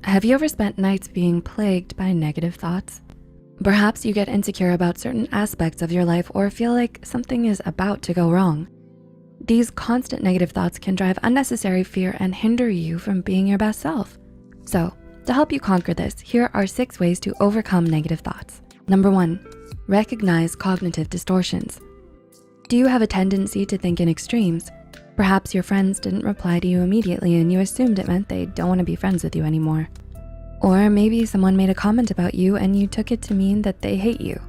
Have you ever spent nights being plagued by negative thoughts? Perhaps you get insecure about certain aspects of your life or feel like something is about to go wrong. These constant negative thoughts can drive unnecessary fear and hinder you from being your best self. So, to help you conquer this, here are 6 ways to overcome negative thoughts. Number 1, recognize cognitive distortions. Do you have a tendency to think in extremes? Perhaps your friends didn't reply to you immediately and you assumed it meant they don't wanna be friends with you anymore. Or maybe someone made a comment about you and you took it to mean that they hate you.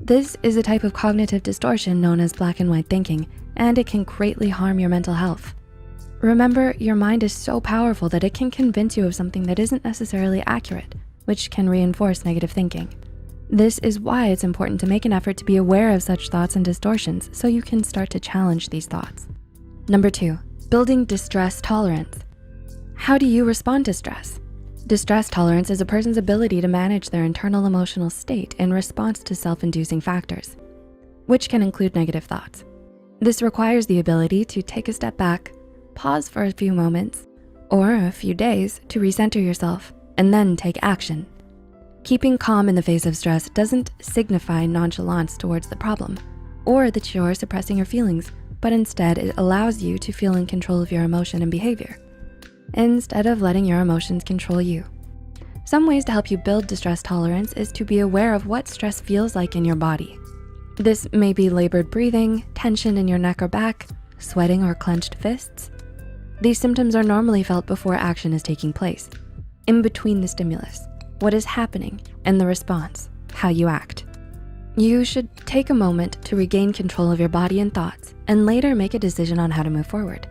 This is a type of cognitive distortion known as black and white thinking, and it can greatly harm your mental health. Remember, your mind is so powerful that it can convince you of something that isn't necessarily accurate, which can reinforce negative thinking. This is why it's important to make an effort to be aware of such thoughts and distortions so you can start to challenge these thoughts. Number 2, building distress tolerance. How do you respond to stress? Distress tolerance is a person's ability to manage their internal emotional state in response to self-inducing factors, which can include negative thoughts. This requires the ability to take a step back, pause for a few moments, or a few days to recenter yourself, and then take action. Keeping calm in the face of stress doesn't signify nonchalance towards the problem, or that you're suppressing your feelings, but instead it allows you to feel in control of your emotion and behavior, instead of letting your emotions control you. Some ways to help you build distress tolerance is to be aware of what stress feels like in your body. This may be labored breathing, tension in your neck or back, sweating or clenched fists. These symptoms are normally felt before action is taking place, in between the stimulus, what is happening, and the response, how you act. You should take a moment to regain control of your body and thoughts and later make a decision on how to move forward.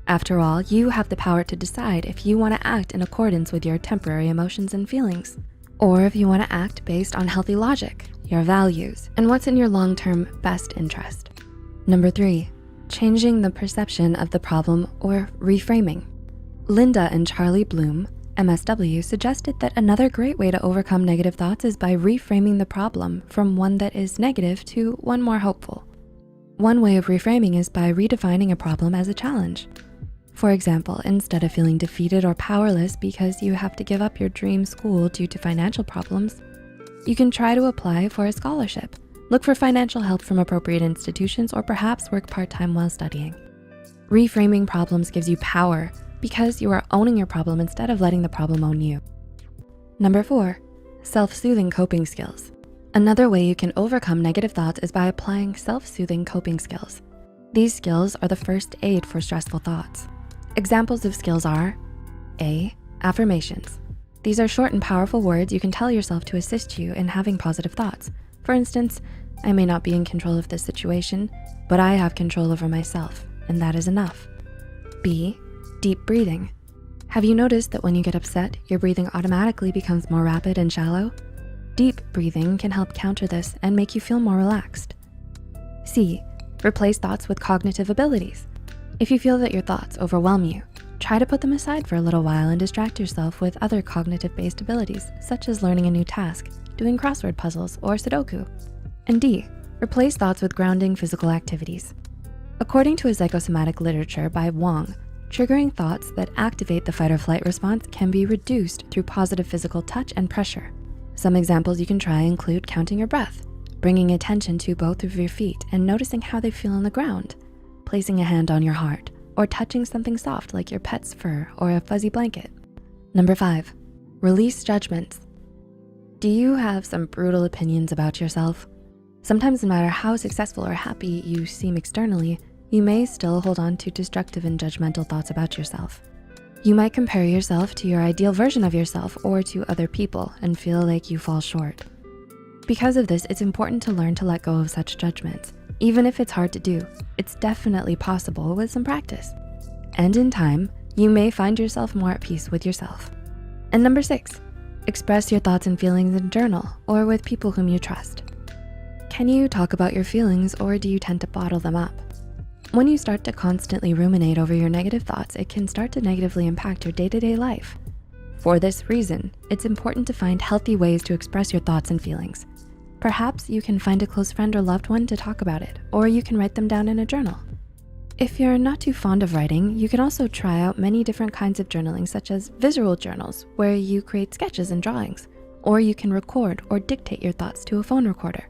After all, you have the power to decide if you wanna act in accordance with your temporary emotions and feelings, or if you wanna act based on healthy logic, your values, and what's in your long-term best interest. Number 3, changing the perception of the problem or reframing. Linda and Charlie Bloom, MSW, suggested that another great way to overcome negative thoughts is by reframing the problem from one that is negative to one more hopeful. One way of reframing is by redefining a problem as a challenge. For example, instead of feeling defeated or powerless because you have to give up your dream school due to financial problems, you can try to apply for a scholarship, look for financial help from appropriate institutions, or perhaps work part-time while studying. Reframing problems gives you power because you are owning your problem instead of letting the problem own you. Number 4, self-soothing coping skills. Another way you can overcome negative thoughts is by applying self-soothing coping skills. These skills are the first aid for stressful thoughts. Examples of skills are A, affirmations. These are short and powerful words you can tell yourself to assist you in having positive thoughts. For instance, I may not be in control of this situation, but I have control over myself, and that is enough. B, deep breathing. Have you noticed that when you get upset, your breathing automatically becomes more rapid and shallow? Deep breathing can help counter this and make you feel more relaxed. C, replace thoughts with cognitive abilities. If you feel that your thoughts overwhelm you, try to put them aside for a little while and distract yourself with other cognitive-based abilities, such as learning a new task, doing crossword puzzles, or Sudoku. And D, replace thoughts with grounding physical activities. According to a psychosomatic literature by Wong, triggering thoughts that activate the fight or flight response can be reduced through positive physical touch and pressure. Some examples you can try include counting your breath, bringing attention to both of your feet and noticing how they feel on the ground, placing a hand on your heart, or touching something soft like your pet's fur or a fuzzy blanket. Number 5, release judgments. Do you have some brutal opinions about yourself? Sometimes no matter how successful or happy you seem externally, you may still hold on to destructive and judgmental thoughts about yourself. You might compare yourself to your ideal version of yourself or to other people and feel like you fall short. Because of this, it's important to learn to let go of such judgments. Even if it's hard to do, it's definitely possible with some practice. And in time, you may find yourself more at peace with yourself. And number 6, express your thoughts and feelings in a journal or with people whom you trust. Can you talk about your feelings or do you tend to bottle them up? When you start to constantly ruminate over your negative thoughts, it can start to negatively impact your day-to-day life. For this reason, it's important to find healthy ways to express your thoughts and feelings. Perhaps you can find a close friend or loved one to talk about it, or you can write them down in a journal. If you're not too fond of writing, you can also try out many different kinds of journaling, such as visual journals, where you create sketches and drawings, or you can record or dictate your thoughts to a phone recorder.